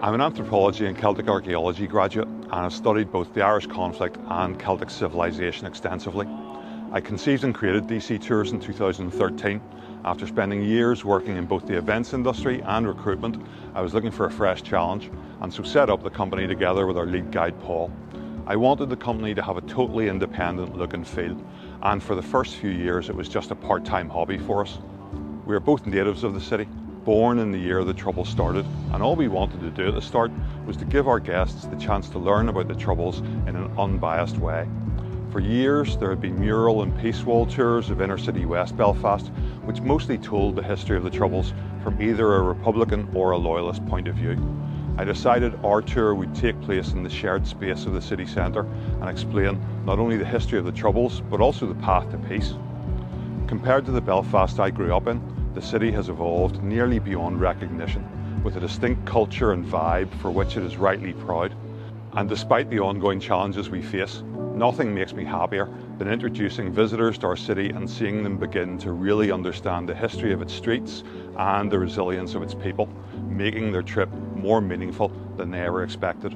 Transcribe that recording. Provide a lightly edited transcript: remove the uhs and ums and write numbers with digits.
I'm an anthropology and Celtic archaeology graduate, and I've studied both the Irish conflict and Celtic civilization extensively. I conceived and created DC Tours in 2013. After spending years working in both the events industry and recruitment, I was looking for a fresh challenge, and so set up the company together with our lead guide Paul. I wanted the company to have a totally independent look and feel, and for the first few years it was just a part-time hobby for us. We are both natives of the city, born in the year the Troubles started, and all we wanted to do at the start was to give our guests the chance to learn about the Troubles in an unbiased way. For years there had been mural and peace wall tours of inner city West Belfast, which mostly told the history of the Troubles from either a Republican or a Loyalist point of view. I decided our tour would take place in the shared space of the city centre and explain not only the history of the Troubles but also the path to peace. Compared to the Belfast I grew up in, the city has evolved nearly beyond recognition, with a distinct culture and vibe for which it is rightly proud. And despite the ongoing challenges we face, nothing makes me happier than introducing visitors to our city and seeing them begin to really understand the history of its streets and the resilience of its people, making their trip more meaningful than they ever expected.